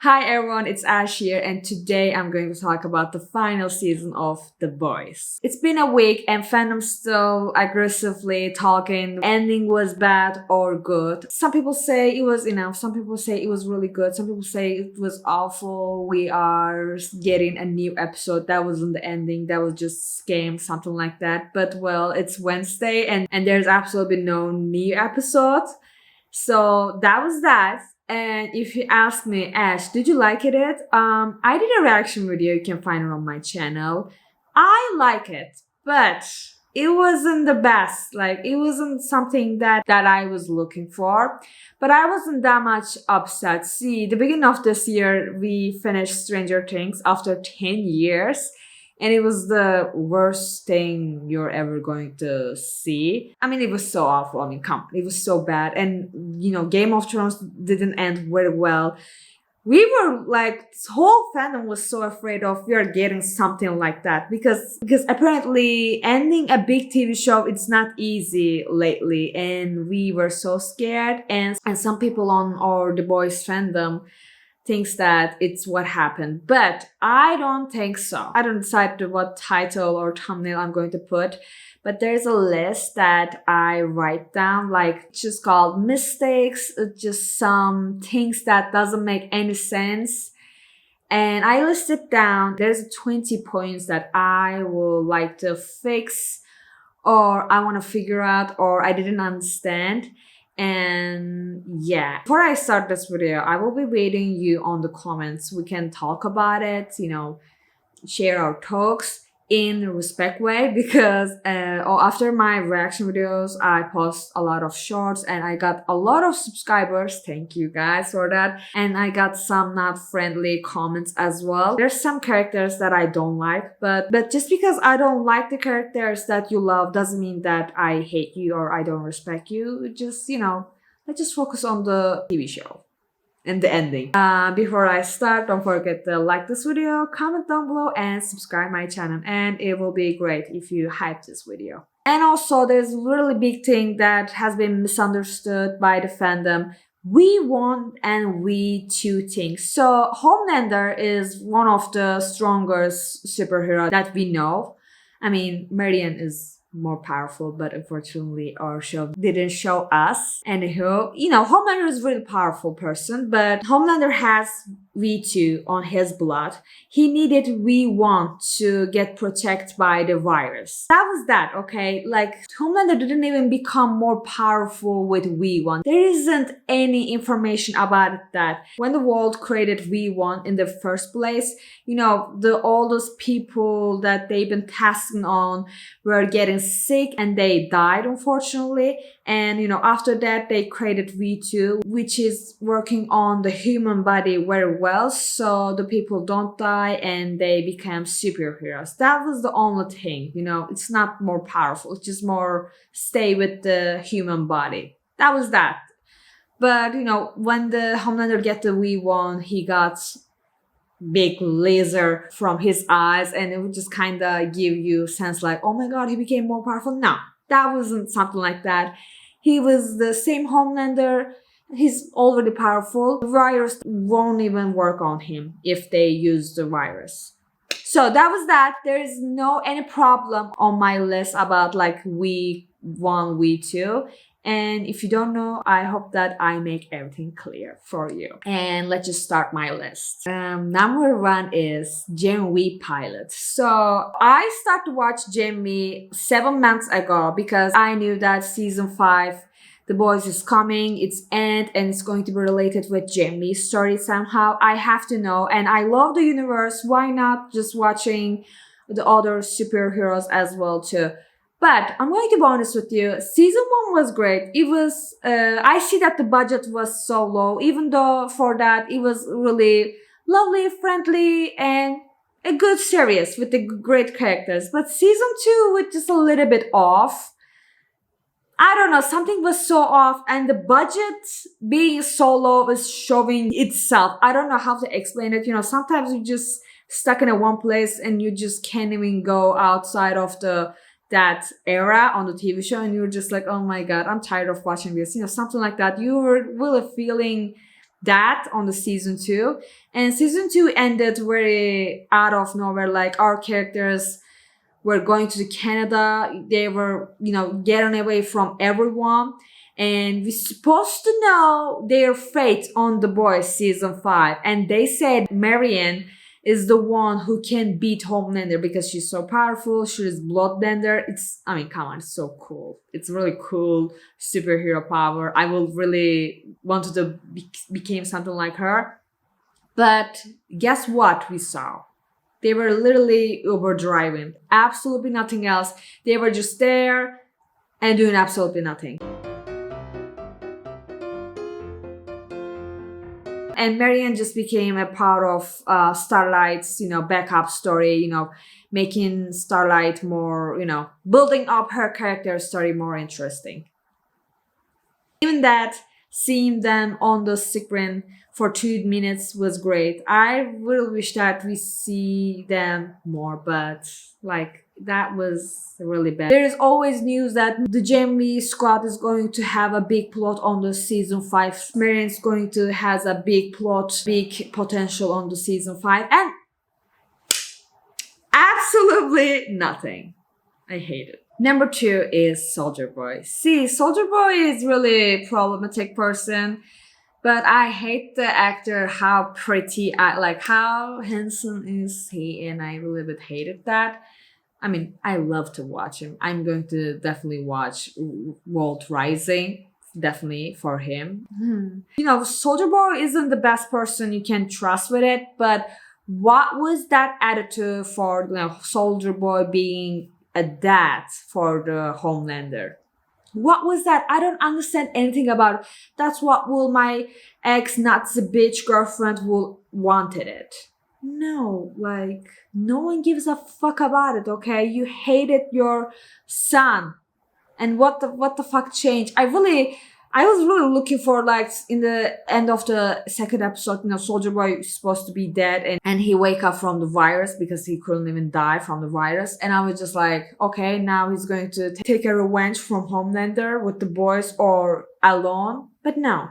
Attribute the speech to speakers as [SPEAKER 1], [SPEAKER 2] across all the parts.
[SPEAKER 1] Hi everyone, it's Ash here, and today I'm going to talk about the final season of The Boys. It's been a week and fandom still aggressively talking ending was bad or good. Some people say it was enough, some people say it was really good, some people say it was awful. We are getting a new episode. That wasn't the ending, that was just scam, something like that. But well, it's Wednesday and there's absolutely no new episode. So that was that. And if you ask me, Ash, did you like it? I did a reaction video. You can find it on my channel. I like it, but it wasn't the best. Like it wasn't something that I was looking for. But I wasn't that much upset. See, the beginning of this year, we finished Stranger Things after 10 years. And it was the worst thing you're ever going to see. I mean, it was so awful. I mean, come, it was so bad. And, Game of Thrones didn't end very well. We were like, this whole fandom was so afraid of we are getting something like that because apparently ending a big TV show, it's not easy lately. And we were so scared. And some people on our The Boys fandom thinks that it's what happened. But I don't think so. I don't decide what title or thumbnail I'm going to put, but there's a list that I write down, like just called mistakes, just some things that doesn't make any sense. And I listed down, there's 20 points that I would like to fix or I want to figure out or I didn't understand. And yeah, before I start this video, I will be waiting you on the comments. We can talk about it, share our talks in a respect way because after my reaction videos, I post a lot of shorts and I got a lot of subscribers. Thank you guys for that. And I got some not friendly comments as well. There's some characters that I don't like, but just because I don't like the characters that you love doesn't mean that I hate you or I don't respect you. Just, let's just focus on the TV show and the ending. Before I start, don't forget to like this video, comment down below, and subscribe my channel. And it will be great if you hype this video. And also, there's a really big thing that has been misunderstood by the fandom. We want and we two things. So Homelander is one of the strongest superheroes that we know. I mean, Marion is more powerful, but unfortunately our show didn't show us. Anywho, Homelander is a really powerful person, but Homelander has V2 on his blood. He needed V1 to get protected by the virus. That was that, okay? Like, Homelander didn't even become more powerful with V1. There isn't any information about that. When the world created V1 in the first place, all those people that they've been testing on were getting sick and they died, unfortunately. And, after that, they created V2, which is working on the human body very well, so the people don't die and they become superheroes. That was the only thing, it's not more powerful, it's just more stay with the human body. That was that. But, when the Homelander get the V1, he got big laser from his eyes and it would just kind of give you a sense like, oh my god, he became more powerful. No, that wasn't something like that. He was the same Homelander. He's already powerful. The virus won't even work on him if they use the virus. So that was that. There is no any problem on my list about like V1, V2. And if you don't know, I hope that I make everything clear for you. And let's just start my list. Number 1 is Gen V pilot. So I started to watch Gen V 7 months ago because I knew that season 5 The Boys is coming, it's end, and it's going to be related with Gen V story somehow. I have to know, and I love the universe. Why not just watching the other superheroes as well too? But I'm going to be honest with you, season 1 was great. It was, I see that the budget was so low, even though for that it was really lovely, friendly, and a good series with the great characters. But season 2 was just a little bit off. I don't know, something was so off and the budget being so low is showing itself. I don't know how to explain it. Sometimes you just stuck in a one place and you just can't even go outside of that era on the TV show and you're just like, oh my god, I'm tired of watching this, something like that. You were really feeling that on the season 2. And season 2 ended very out of nowhere. Like, our characters were going to Canada. They were, getting away from everyone. And we're supposed to know their fate on The Boys season 5. And they said Marianne is the one who can beat Homelander because she's so powerful. She's bloodbender. Come on, it's so cool. It's really cool superhero power. I will really wanted to become something like her. But guess what we saw? They were literally Uber driving. Absolutely nothing else. They were just there and doing absolutely nothing. And Marianne just became a part of Starlight's, backup story, making Starlight more, building up her character story more interesting. Even that, seeing them on the screen for 2 minutes was great. I really wish that we see them more, but that was really bad. There is always news that the Jamie squad is going to have a big plot on the season 5. Marianne's going to has a big plot, big potential on the season 5, and absolutely nothing. I hate it. Number 2 is Soldier Boy. See, Soldier Boy is really a problematic person, but I hate the actor, how pretty, how handsome is he, and I really bit hated that. I love to watch him. I'm going to definitely watch World Rising, definitely for him. Soldier Boy isn't the best person you can trust with it, but what was that attitude for Soldier Boy being a dad for the Homelander? What was that? I don't understand anything about it. That's what will my ex-Nazi bitch girlfriend will wanted it. No, no one gives a fuck about it, okay? You hated your son. And what the fuck changed? I was really looking for, in the end of the second episode, Soldier Boy is supposed to be dead and he wake up from the virus because he couldn't even die from the virus. And I was just like, okay, now he's going to take a revenge from Homelander with the boys or alone. But no.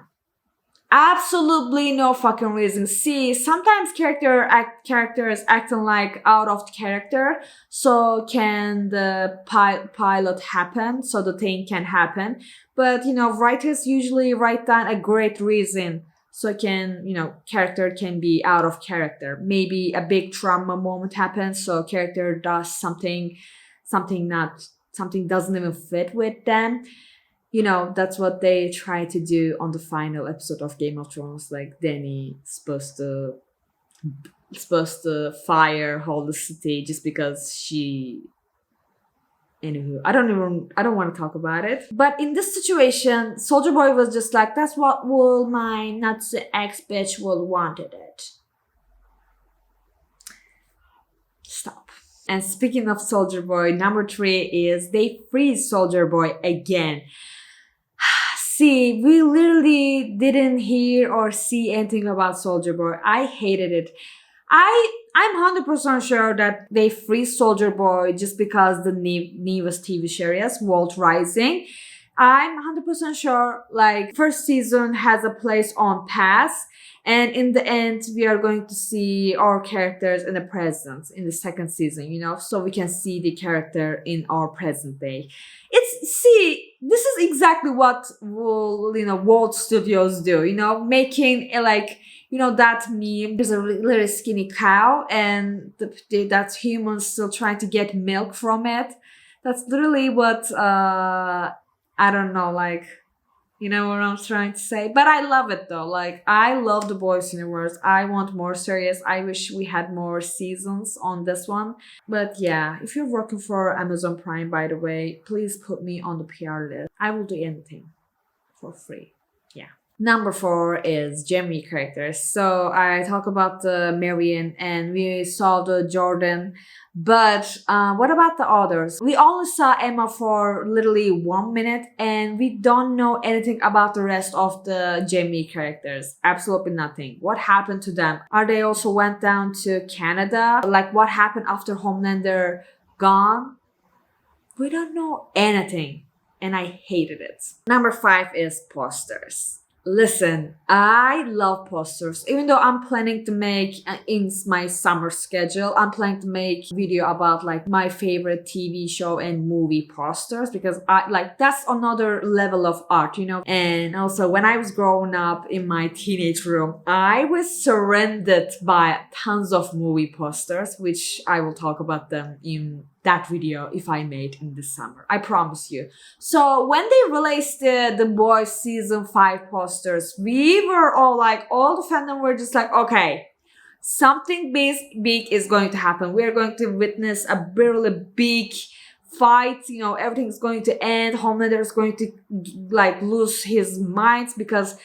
[SPEAKER 1] Absolutely no fucking reason. See, sometimes characters acting like out of character, so can the pilot happen, so the thing can happen. But writers usually write down a great reason, so character can be out of character. Maybe a big trauma moment happens, so character does something doesn't even fit with them. That's what they try to do on the final episode of Game of Thrones. Like, Dany supposed to fire whole the city just because she. Anywho, I don't want to talk about it. But in this situation, Soldier Boy was just like, that's what will my Nazi ex bitch will wanted it. Stop. And speaking of Soldier Boy, number 3 is they freeze Soldier Boy again. See, we literally didn't hear or see anything about Soldier Boy. I hated it. I'm 100% sure that they freeze Soldier Boy just because the newest TV series, World Rising. I'm 100% sure, first season has a place on past, and in the end, we are going to see our characters in the present in the second season, so we can see the character in our present day. This is exactly what Walt Studios do, making that meme. There's a really skinny cow and that's humans still trying to get milk from it. That's literally what, I don't know, what I'm trying to say. But I love it though. I love the Boys universe. I want more series. I wish we had more seasons on this one. But yeah, if you're working for Amazon Prime, by the way, please put me on the PR list. I will do anything for free. Yeah. Number 4 is Jamie characters. So I talk about the Marianne and we saw the Jordan. But what about the others? We only saw Emma for literally 1 minute and we don't know anything about the rest of the Jamie characters. Absolutely nothing. What happened to them? Are they also went down to Canada? What happened after Homelander gone? We don't know anything and I hated it. Number 5 is posters. Listen, I love posters. Even though I'm planning to make in my summer schedule, I'm planning to make video about like my favorite TV show and movie posters because I like that's another level of art, you know. And also when I was growing up in my teenage room, I was surrounded by tons of movie posters, which I will talk about them in that video if I made in the summer. I promise you. So when they released The Boys season 5 posters, we were all like, all the fandom were just like, okay, something big is going to happen. We are going to witness a really big fight. You know, everything's going to end. Homelander is going to like lose his mind because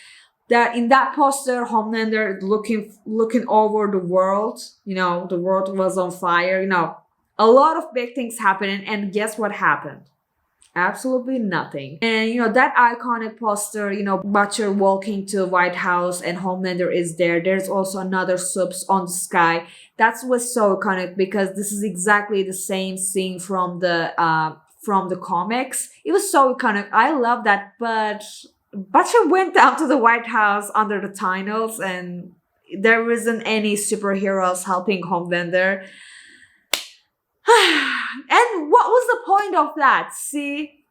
[SPEAKER 1] that in that poster, Homelander looking over the world. You know, the world was on fire. You know, a lot of big things happening, and guess what happened? Absolutely nothing. And you know, that iconic poster, you know, Butcher walking to White House and Homelander is there. There's also another subs on the sky. That was so iconic because this is exactly the same scene from the comics. It was so iconic. I love that. But Butcher went down to the White House under the tunnels and there wasn't any superheroes helping Homelander. And what was the point of that? See?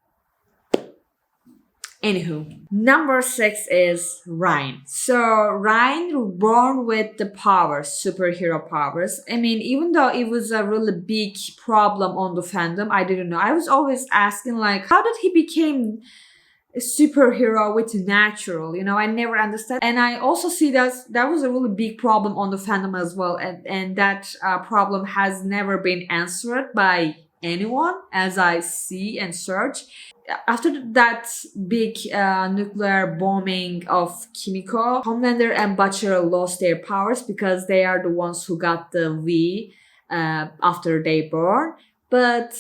[SPEAKER 1] Anywho, number 6 is Ryan. So Ryan born with the powers, superhero powers. I mean, even though it was a really big problem on the fandom, I didn't know. I was always asking like, how did he become a superhero with natural, you know, I never understand. And I also see that was a really big problem on the fandom as well, and that problem has never been answered by anyone as I see and search. After that big nuclear bombing of Kimiko, Homelander and Butcher lost their powers because they are the ones who got the V after they born. But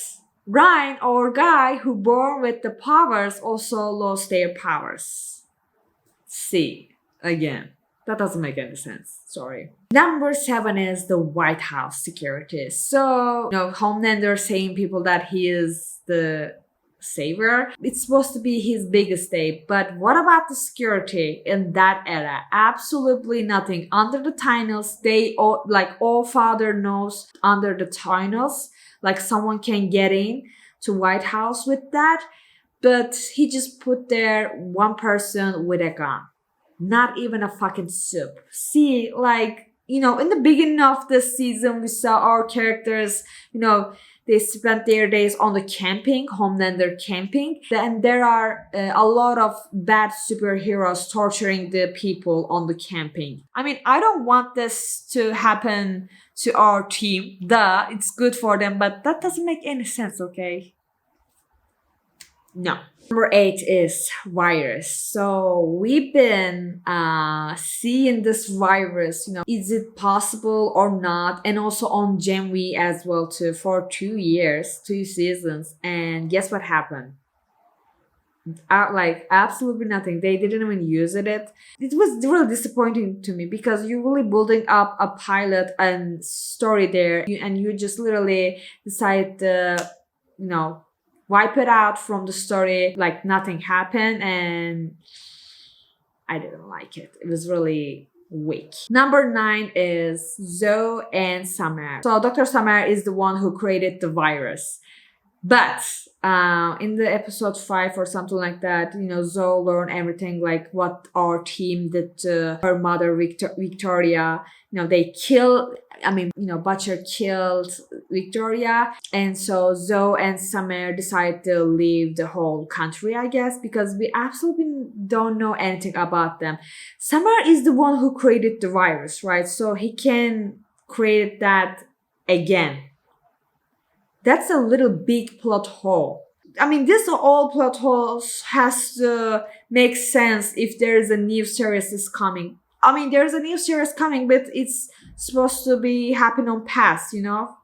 [SPEAKER 1] Ryan, or guy who born with the powers, also lost their powers. See, again, that doesn't make any sense. Sorry. Number 7 is the White House security. So, you know, Homelander saying people that he is the savior. It's supposed to be his biggest day, but what about the security in that era? Absolutely nothing. Under the tunnels, they all, like all father knows, under the tunnels, like someone can get in to White House with that, but he just put there one person with a gun, not even a fucking soup. See, like, you know, in the beginning of the season, we saw our characters, you know, they spent their days on the camping, Homelander camping. Then there are a lot of bad superheroes torturing the people on the camping. I mean, I don't want this to happen to our team. Duh, it's good for them, but that doesn't make any sense, okay? No. Number 8 is virus. So we've been seeing this virus, you know, is it possible or not? And also on Gen V as well too for 2 years, 2 seasons. And guess what happened? Like absolutely nothing. They didn't even use it. It was really disappointing to me because you're really building up a pilot and story there, and you just literally decide to, you know, wipe it out from the story like nothing happened, and I didn't like it. It was really weak. Number 9 is Zoe and Summer. So Dr. Summer is the one who created the virus. But in the episode 5 or something like that, you know, Zoe learned everything like what our team did to her mother, Victoria. You know, they killed, I mean, you know, Butcher killed Victoria. And so Zoe and Summer decided to leave the whole country, I guess, because we absolutely don't know anything about them. Summer is the one who created the virus, right? So he can create that again. That's a little big plot hole. I mean, this all plot holes has to make sense if there is a new series is coming. I mean, there's a new series coming, but it's supposed to be happen on past, you know?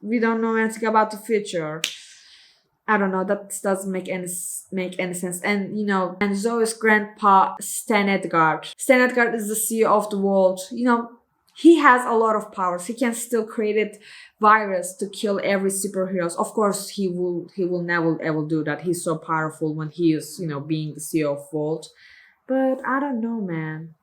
[SPEAKER 1] We don't know anything about the future. I don't know, that doesn't make any sense. And you know, and Zoe's grandpa, Stan Edgar. Stan Edgar is the CEO of the world. You know, he has a lot of powers. He can still create a virus to kill every superheroes. Of course, he will never ever do that. He's so powerful when he is, you know, being the CEO of World. But I don't know, man.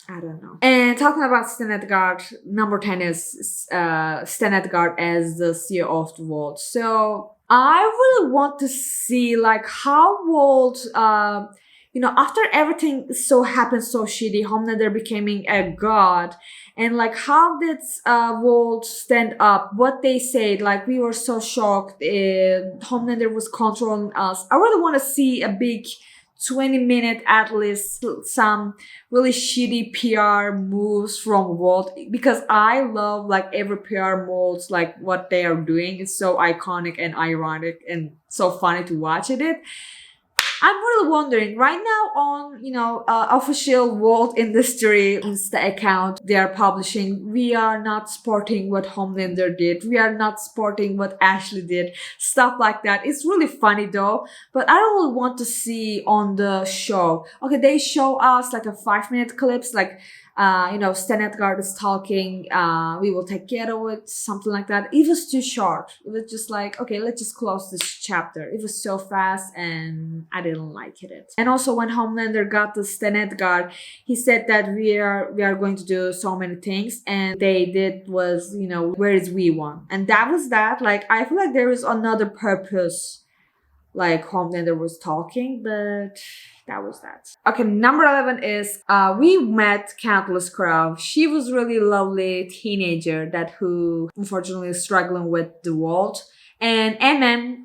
[SPEAKER 1] I don't know. And talking about Stan Edgar, number 10 is Stan Edgar as the CEO of the world. So I really want to see like how world after everything so happened so shitty, Homelander becoming a god, and like how did world stand up, what they said, like we were so shocked, Homelander was controlling us. I really want to see a big 20-minute at least some really shitty PR moves from World, because I love like every PR moves, like what they are doing. It's so iconic and ironic and so funny to watch it. I'm really wondering right now on official World Industry Insta account they are publishing, we are not supporting what Homelander did, we are not supporting what Ashley did, stuff like that. It's really funny though, but I really want to see on the show. Okay, they show us like a 5-minute clips, like Stan Edgar is talking, we will take care of it, something like that. It was too short. It was just like, okay, let's just close this chapter. It was so fast and I didn't like it. And also when Homelander got to Stan Edgar, he said that we are going to do so many things, and they did was, where is V-One? And that was that. Like I feel like there is another purpose, like Homelander was talking, but that was that. Okay, number 11 is we met Countless Crow. She was really lovely teenager that who unfortunately is struggling with the world. And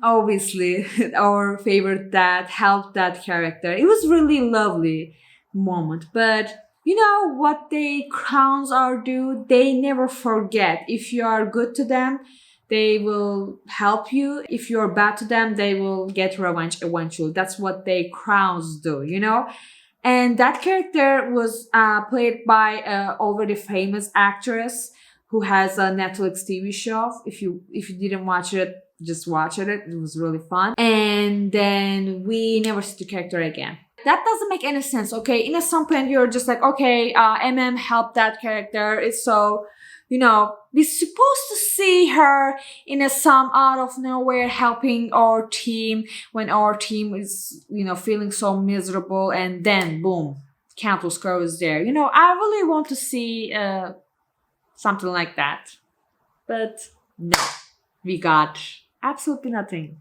[SPEAKER 1] obviously, our favorite dad, helped that character. It was really lovely moment. But you know what they crowns are do? They never forget. If you are good to them, they will help you. If you're bad to them, they will get revenge eventually. That's what they crowns do. And that character was played by an already famous actress who has a Netflix TV show. If you didn't watch it, just watch it. It was really fun. And then we never see the character again. That doesn't make any sense, okay? In some point, you're just like, okay, helped that character. It's so, we're supposed to see her in some out of nowhere helping our team when our team is, feeling so miserable, and then boom, Countless Crow is there. I really want to see something like that. But no, we got absolutely nothing.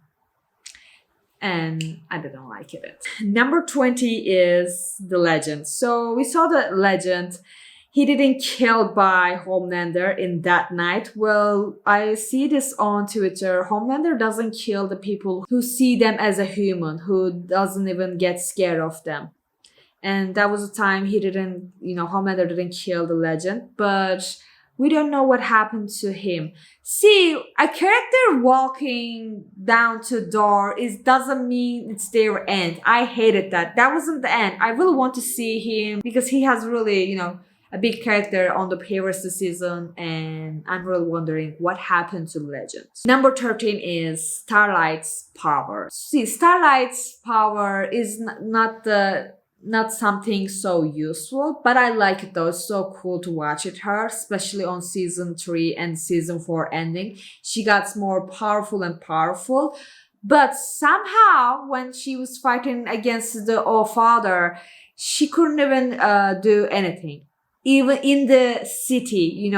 [SPEAKER 1] And I didn't like it. Number 20 is the Legend. So we saw the Legend. He didn't kill by Homelander in that night. Well, I see this on Twitter. Homelander doesn't kill the people who see them as a human, who doesn't even get scared of them. And that was the time he didn't, Homelander didn't kill the Legend. But we don't know what happened to him. See, a character walking down to door doesn't mean it's their end. I hated that. That wasn't the end. I really want to see him because he has really, a big character on the previous season, and I'm really wondering what happened to Legend. Number 13 is Starlight's power. See, Starlight's power is not something so useful, but I like it though. It's so cool to watch it her, especially on season 3 and season 4 ending. She got more powerful and powerful, but somehow when she was fighting against the All-Father, she couldn't even do anything. Even in the city,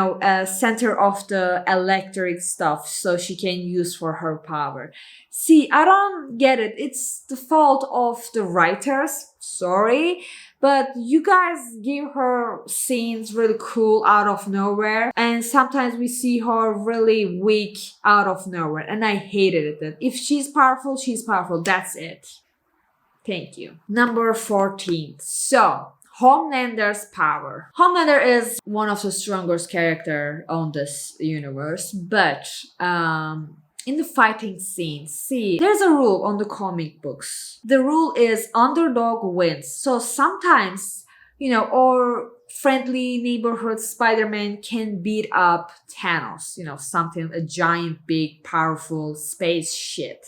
[SPEAKER 1] center of the electric stuff, so she can use for her power. See, I don't get it. It's the fault of the writers. Sorry. But you guys give her scenes really cool out of nowhere. And sometimes we see her really weak out of nowhere. And I hated it. If she's powerful, she's powerful. That's it. Thank you. Number 14. So, Homelander's power. Homelander is one of the strongest character on this universe, but in the fighting scene, see, there's a rule on the comic books. The rule is underdog wins. So sometimes, our friendly neighborhood Spider-Man can beat up Thanos, something, a giant, big, powerful space shit.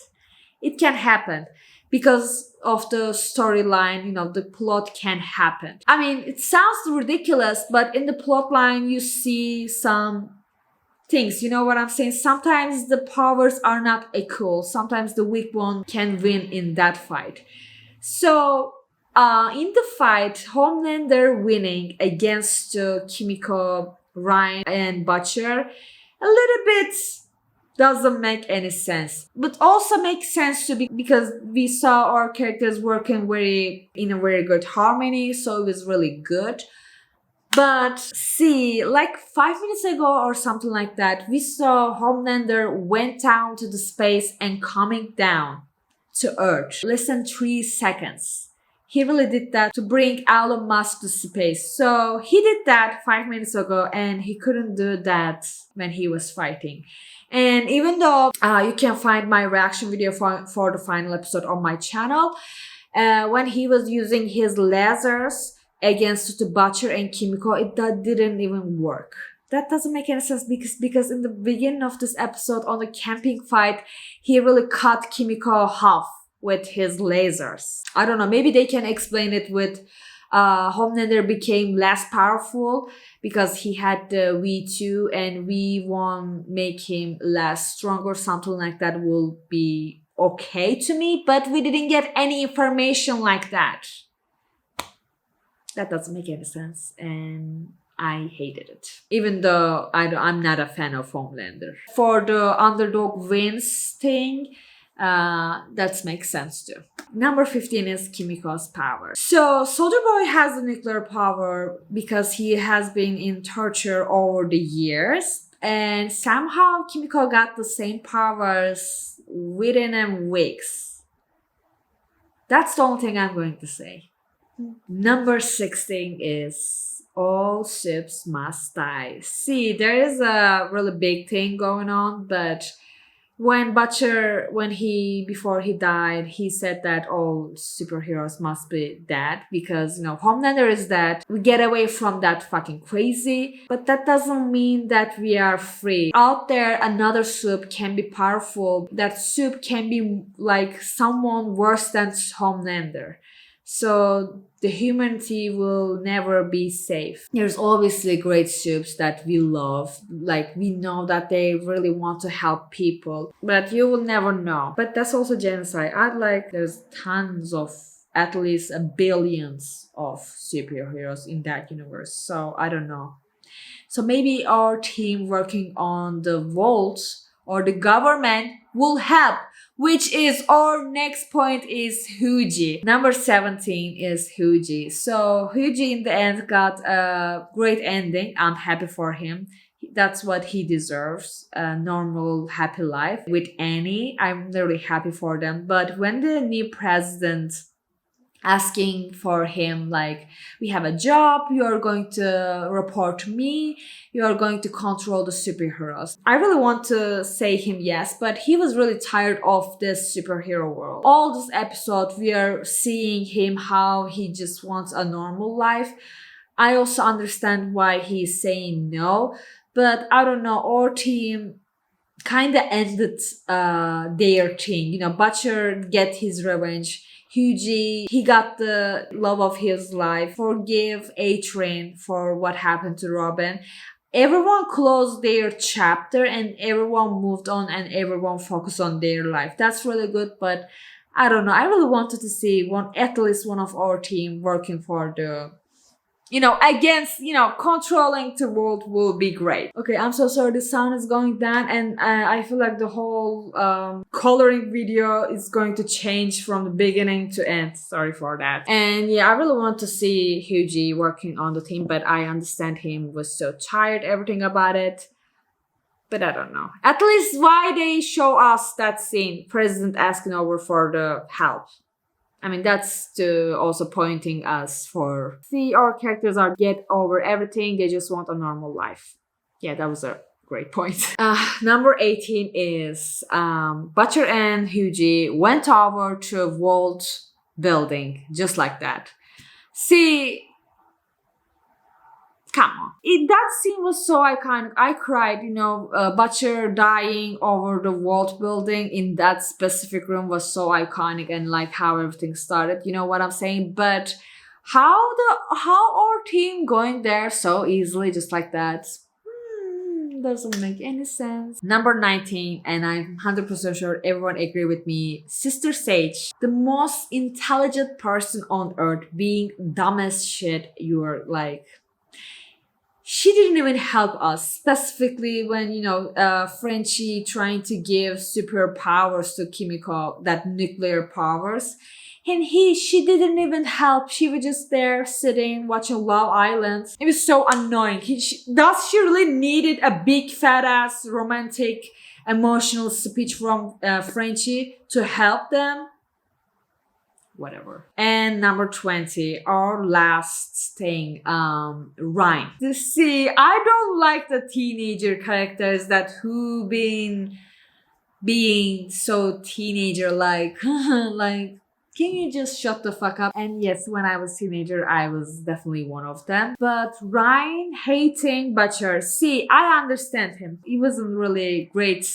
[SPEAKER 1] It can happen. Because of the storyline, the plot can happen. I mean, it sounds ridiculous, but in the plot line, you see some things. You know what I'm saying? Sometimes the powers are not equal. Sometimes the weak one can win in that fight. So, In the fight, Homelander winning against Kimiko, Ryan, and Butcher, a little bit doesn't make any sense. But also makes sense to be because we saw our characters working in a very good harmony, so it was really good. But see, like 5 minutes ago or something like that, we saw Homelander went down to the space and coming down to Earth. Less than 3 seconds. He really did that to bring Elon Musk to space. So he did that 5 minutes ago and he couldn't do that when he was fighting. And even though you can find my reaction video for the final episode on my channel, when he was using his lasers against the Butcher and Kimiko, that didn't even work. That doesn't make any sense because in the beginning of this episode on the camping fight, he really cut Kimiko half with his lasers. I don't know, maybe they can explain it with Homelander became less powerful because he had the V2 and V1 make him less strong or something like that will be okay to me, but we didn't get any information like that. That doesn't make any sense and I hated it. Even though I'm not a fan of Homelander. For the underdog wins thing, that makes sense too. Number 15 is Kimiko's power. So Soldier Boy has a nuclear power because he has been in torture over the years. And somehow Kimiko got the same powers within a weeks. That's the only thing I'm going to say. Number 16 is all ships must die. See, there is a really big thing going on, but when Butcher, before he died, he said that all superheroes must be dead because, Homelander is dead. We get away from that fucking crazy. But that doesn't mean that we are free. Out there, another soup can be powerful. That soup can be like someone worse than Homelander. So the humanity will never be safe. There's obviously great soups that we love. Like we know that they really want to help people. But you will never know. But that's also genocide. There's tons of, at least billions of superheroes in that universe. So I don't know. So maybe our team working on the vaults or the government will help. Which is our next point is Huji. Number 17 is Huji. So Huji in the end got a great ending. I'm happy for him. That's what he deserves. A normal, happy life with Annie. I'm really happy for them. But when the new president asking for him like, we have a job, you are going to report to me, you are going to control the superheroes. I really want to say him yes, but he was really tired of this superhero world. All this episode we are seeing him how he just wants a normal life. I also understand why he's saying no, but I don't know, our team kind of ended their thing. Butcher get his revenge. Hughie, he got the love of his life. Forgive A-Train for what happened to Robin. Everyone closed their chapter and everyone moved on and everyone focused on their life. That's really good, but I don't know. I really wanted to see at least one of our team working for the against, controlling the world will be great. Okay, I'm so sorry. The sound is going down and I feel like the whole coloring video is going to change from the beginning to end. Sorry for that. And yeah, I really want to see Hughie working on the team, but I understand him was so tired, everything about it. But I don't know. At least why they show us that scene, President asking over for the help. I mean, that's to also pointing us for, see, our characters are get over everything. They just want a normal life. Yeah, that was a great point. Number 18 is Butcher and Hughie went over to a vault building just like that. See, come on. That scene was so iconic. I cried, Butcher dying over the vault building in that specific room was so iconic and like how everything started. You know what I'm saying? But how our team going there so easily just like that? Doesn't make any sense. Number 19, and I'm 100% sure everyone agree with me, Sister Sage, the most intelligent person on earth, being dumb as shit. You're like, she didn't even help us, specifically when, Frenchie trying to give superpowers to Kimiko, that nuclear powers. And she didn't even help. She was just there sitting watching Love Island. It was so annoying. Does she really needed a big fat ass romantic emotional speech from Frenchie to help them? Whatever. And number 20, our last thing, Ryan. You see, I don't like the teenager characters that who been being so teenager like like, can you just shut the fuck up? And yes, when I was teenager, I was definitely one of them. But Ryan hating Butcher, see, I understand him. It wasn't really great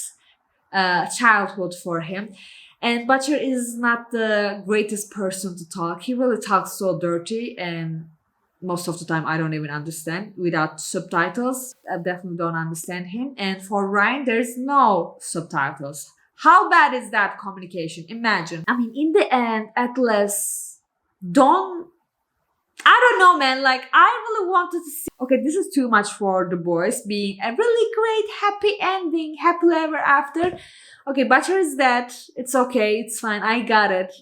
[SPEAKER 1] childhood for him. And Butcher is not the greatest person to talk. He really talks so dirty, and most of the time I don't even understand without subtitles. I definitely don't understand him. And for Ryan, there's no subtitles. How bad is that communication? Imagine. I mean, in the end, at least, I don't know, man. Like, I really wanted to see. Okay, this is too much for the boys being a really great, happy ending, happily ever after. Okay, Butcher is dead. It's okay. It's fine. I got it.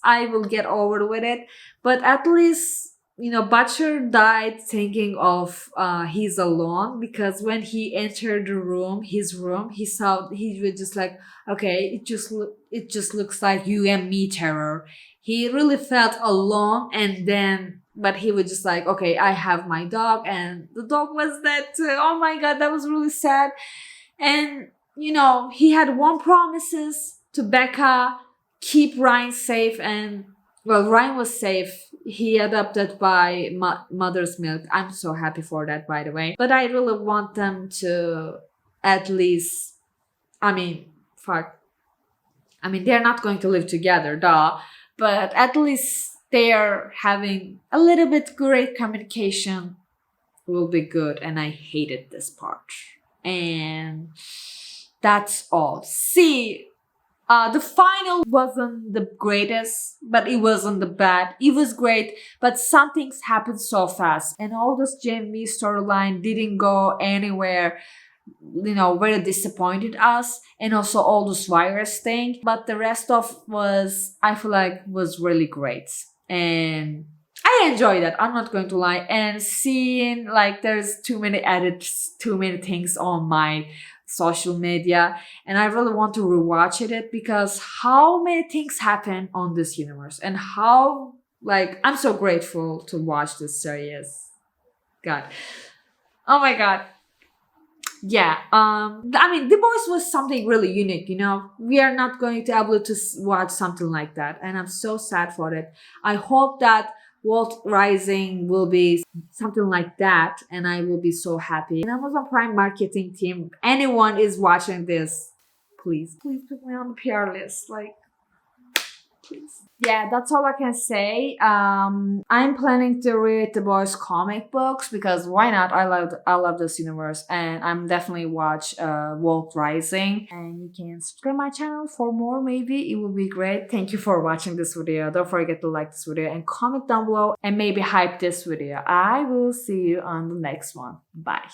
[SPEAKER 1] I will get over with it. But at least, Butcher died thinking of he's alone, because when he entered his room, he was just like, okay, it just looks like you and me terror. He really felt alone, and then but he was just like, okay, I have my dog, and the dog was dead too. Oh my god, that was really sad. And he had one promises to Becca, keep Ryan safe, and well, Ryan was safe. He adopted by mother's milk. I'm so happy for that, by the way. But I really want them to at least, they're not going to live together, duh. But at least they're having a little bit great communication will be good. And I hated this part. And that's all. See, the final wasn't the greatest, but it wasn't the bad. It was great, but some things happened so fast. And all this Jamie storyline didn't go anywhere. Very disappointed us, and also all this virus thing. But the rest of I feel like was really great. And I enjoy that. I'm not going to lie. And seeing like there's too many edits, too many things on my social media, and I really want to rewatch it because how many things happen on this universe, and how I'm so grateful to watch this series. God. Oh my god. Yeah, The Boys was something really unique, We are not going to be able to watch something like that, and I'm so sad for it. I hope that World Rising will be something like that, and I will be so happy. And Amazon Prime marketing team, anyone is watching this, please put me on the PR list, please. Yeah, that's all I can say. I'm planning to read The Boys comic books because why not? I love this universe, and I'm definitely watch World Rising. And you can subscribe my channel for more. Maybe it will be great. Thank you for watching this video. Don't forget to like this video and comment down below and maybe hype this video. I will see you on the next one. Bye.